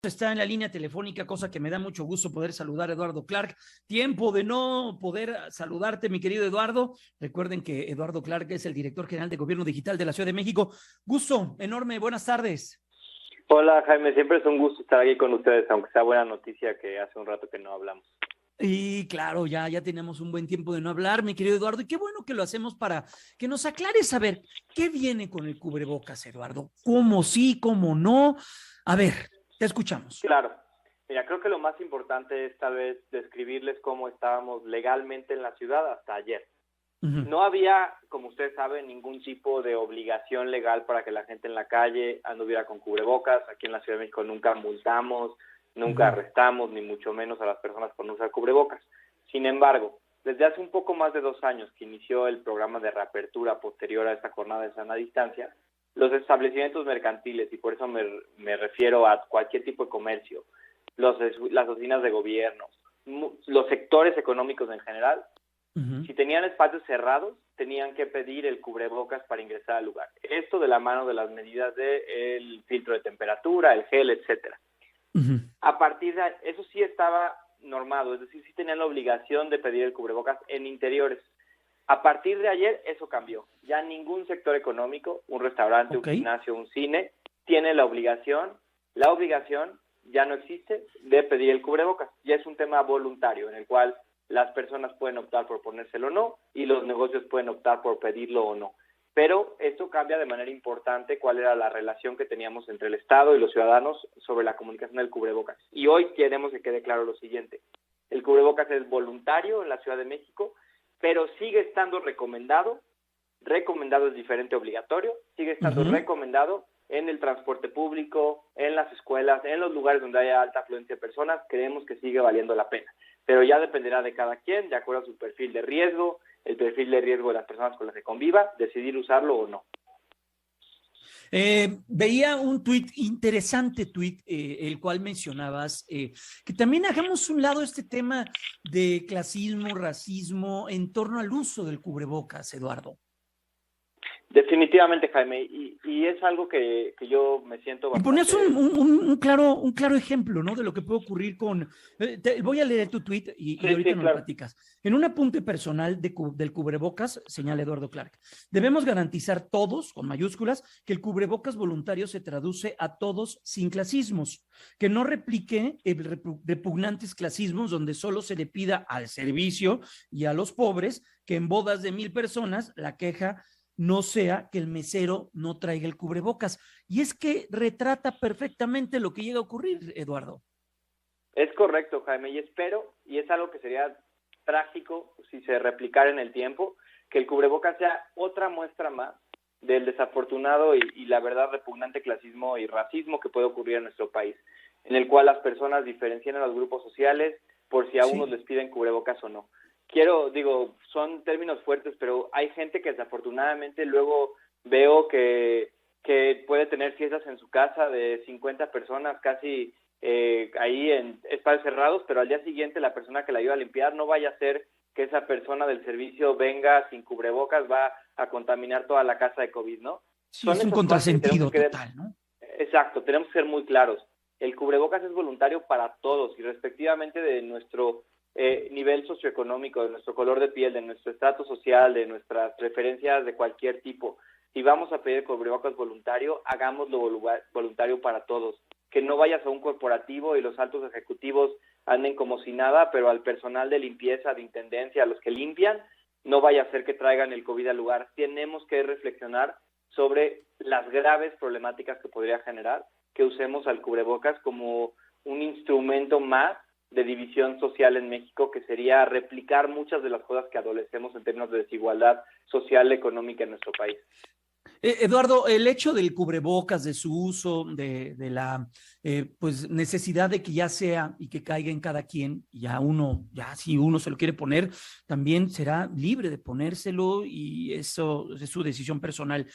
Está en la línea telefónica, cosa que me da mucho gusto poder saludar a Eduardo Clark. Tiempo de no poder saludarte, mi querido Eduardo. Recuerden que Eduardo Clark es el director general de Gobierno Digital de la Ciudad de México. Gusto enorme, buenas tardes. Hola Jaime, siempre es un gusto estar aquí con ustedes, aunque sea buena noticia que hace un rato que no hablamos. Y claro, ya tenemos un buen tiempo de no hablar, mi querido Eduardo, y qué bueno que lo hacemos para que nos aclares, a ver, ¿qué viene con el cubrebocas, Eduardo? ¿Cómo sí, cómo no? A ver, te escuchamos. Claro, mira, creo que lo más importante es tal vez describirles cómo estábamos legalmente en la ciudad hasta ayer. No había, como ustedes saben, ningún tipo de obligación legal para que la gente en la calle anduviera con cubrebocas. Aquí en la Ciudad de México nunca multamos, nunca arrestamos, ni mucho menos a las personas por no usar cubrebocas. Sin embargo, desde hace un poco más de 2 años que inició el programa de reapertura posterior a esta jornada de sana distancia, los establecimientos mercantiles, y por eso me refiero a cualquier tipo de comercio, las oficinas de gobierno, los sectores económicos en general, si tenían espacios cerrados, tenían que pedir el cubrebocas para ingresar al lugar. Esto de la mano de las medidas del filtro de temperatura, el gel, etcétera. A partir de eso sí estaba normado, es decir, sí tenían la obligación de pedir el cubrebocas en interiores. A partir de ayer eso cambió. Ya ningún sector económico, un restaurante, un gimnasio, un cine, tiene la obligación ya no existe de pedir el cubrebocas. Ya es un tema voluntario en el cual las personas pueden optar por ponérselo o no y los negocios pueden optar por pedirlo o no. Pero esto cambia de manera importante cuál era la relación que teníamos entre el Estado y los ciudadanos sobre la comunicación del cubrebocas. Y hoy queremos que quede claro lo siguiente. El cubrebocas es voluntario en la Ciudad de México, pero sigue estando recomendado es diferente a obligatorio, sigue estando recomendado en el transporte público, en las escuelas, en los lugares donde haya alta afluencia de personas. Creemos que sigue valiendo la pena. Pero ya dependerá de cada quien, de acuerdo a su perfil de riesgo, el perfil de riesgo de las personas con las que conviva, decidir usarlo o no. Veía un interesante tuit, el cual mencionabas, que también hagamos un lado este tema de clasismo, racismo, en torno al uso del cubrebocas, Eduardo. Definitivamente, Jaime, y es algo que yo me siento bastante... Y ponías un claro ejemplo, ¿no? De lo que puede ocurrir con... voy a leer tu tweet y ahorita nos platicas. En un apunte personal del cubrebocas, señala Eduardo Clark, debemos garantizar todos, con mayúsculas, que el cubrebocas voluntario se traduce a todos sin clasismos, que no replique repugnantes clasismos donde solo se le pida al servicio y a los pobres que en bodas de 1,000 personas la queja no sea que el mesero no traiga el cubrebocas. Y es que retrata perfectamente lo que llega a ocurrir, Eduardo. Es correcto, Jaime, y espero, y es algo que sería trágico si se replicara en el tiempo, que el cubrebocas sea otra muestra más del desafortunado y la verdad repugnante clasismo y racismo que puede ocurrir en nuestro país, en el cual las personas diferencian a los grupos sociales por si a unos les piden cubrebocas o no. Son términos fuertes, pero hay gente que desafortunadamente luego veo que puede tener fiestas en su casa de 50 personas casi ahí en espacios cerrados, pero al día siguiente la persona que la ayuda a limpiar no vaya a ser que esa persona del servicio venga sin cubrebocas, va a contaminar toda la casa de COVID, ¿no? Sí, es un contrasentido total, ¿no? Exacto, tenemos que ser muy claros. El cubrebocas es voluntario para todos y respectivamente de nuestro nivel socioeconómico, de nuestro color de piel, de nuestro estrato social, de nuestras preferencias de cualquier tipo. Si vamos a pedir cubrebocas voluntario, hagámoslo voluntario para todos. Que no vayas a un corporativo y los altos ejecutivos anden como si nada, pero al personal de limpieza, de intendencia, a los que limpian, no vaya a ser que traigan el COVID al lugar. Tenemos que reflexionar sobre las graves problemáticas que podría generar que usemos al cubrebocas como un instrumento más de división social en México, que sería replicar muchas de las cosas que adolecemos en términos de desigualdad social y económica en nuestro país. Eduardo, el hecho del cubrebocas, de su uso, de la pues necesidad de que ya sea y que caiga en cada quien, ya si uno se lo quiere poner, también será libre de ponérselo y eso es su decisión personal.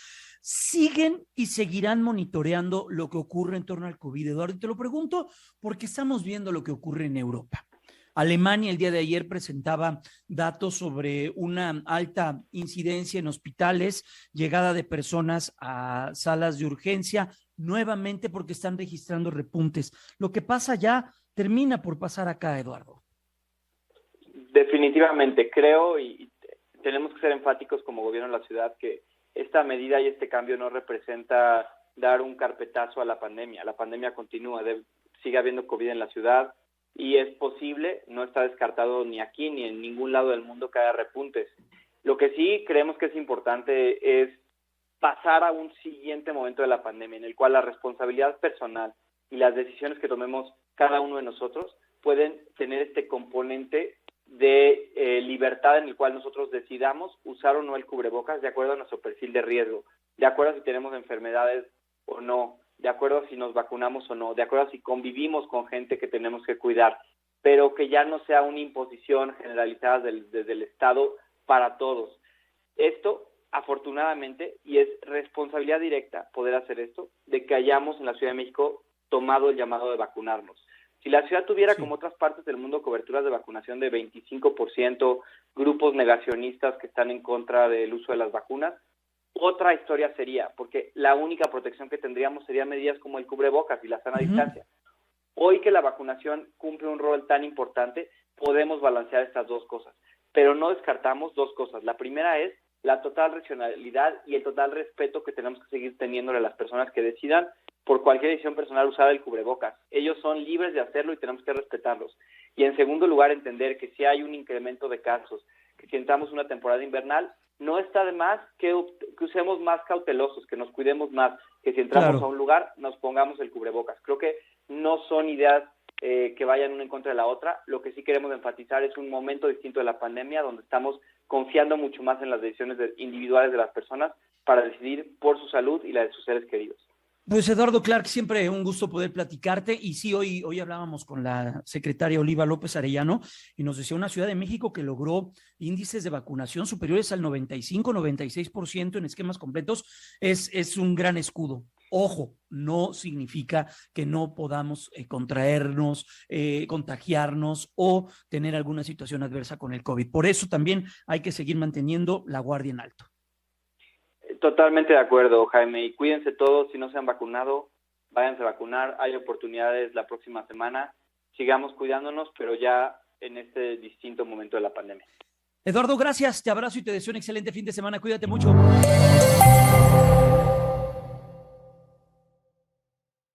¿Siguen y seguirán monitoreando lo que ocurre en torno al COVID, Eduardo? Y te lo pregunto porque estamos viendo lo que ocurre en Europa. Alemania el día de ayer presentaba datos sobre una alta incidencia en hospitales, llegada de personas a salas de urgencia, nuevamente porque están registrando repuntes. Lo que pasa allá termina por pasar acá, Eduardo. Definitivamente, creo y tenemos que ser enfáticos como gobierno de la ciudad que esta medida y este cambio no representa dar un carpetazo a la pandemia. La pandemia continúa, sigue habiendo COVID en la ciudad y es posible, no está descartado ni aquí ni en ningún lado del mundo que haya repuntes. Lo que sí creemos que es importante es pasar a un siguiente momento de la pandemia en el cual la responsabilidad personal y las decisiones que tomemos cada uno de nosotros pueden tener este componente de libertad en el cual nosotros decidamos usar o no el cubrebocas de acuerdo a nuestro perfil de riesgo, de acuerdo a si tenemos enfermedades o no, de acuerdo a si nos vacunamos o no, de acuerdo a si convivimos con gente que tenemos que cuidar, pero que ya no sea una imposición generalizada desde el Estado para todos. Esto, afortunadamente, y es responsabilidad directa poder hacer esto, de que hayamos en la Ciudad de México tomado el llamado de vacunarnos. Si la ciudad tuviera, como otras partes del mundo, coberturas de vacunación de 25%, grupos negacionistas que están en contra del uso de las vacunas, otra historia sería, porque la única protección que tendríamos sería medidas como el cubrebocas y la sana distancia. Hoy que la vacunación cumple un rol tan importante, podemos balancear estas dos cosas, pero no descartamos dos cosas. La primera es la total racionalidad y el total respeto que tenemos que seguir teniéndole a las personas que decidan por cualquier decisión personal usar el cubrebocas. Ellos son libres de hacerlo y tenemos que respetarlos. Y en segundo lugar, entender que si hay un incremento de casos, que si entramos una temporada invernal, no está de más que usemos más cautelosos, que nos cuidemos más, que si entramos a un lugar nos pongamos el cubrebocas. Creo que no son ideas que vayan una en contra de la otra. Lo que sí queremos enfatizar es un momento distinto de la pandemia donde estamos confiando mucho más en las decisiones individuales de las personas para decidir por su salud y la de sus seres queridos. Pues Eduardo Clark, siempre un gusto poder platicarte y sí, hoy hablábamos con la secretaria Oliva López Arellano y nos decía una Ciudad de México que logró índices de vacunación superiores al 95-96% en esquemas completos, es un gran escudo. Ojo, no significa que no podamos contraernos, contagiarnos o tener alguna situación adversa con el COVID. Por eso también hay que seguir manteniendo la guardia en alto. Totalmente de acuerdo, Jaime, y cuídense todos, si no se han vacunado, váyanse a vacunar, hay oportunidades la próxima semana, sigamos cuidándonos, pero ya en este distinto momento de la pandemia. Eduardo, gracias, te abrazo y te deseo un excelente fin de semana, cuídate mucho.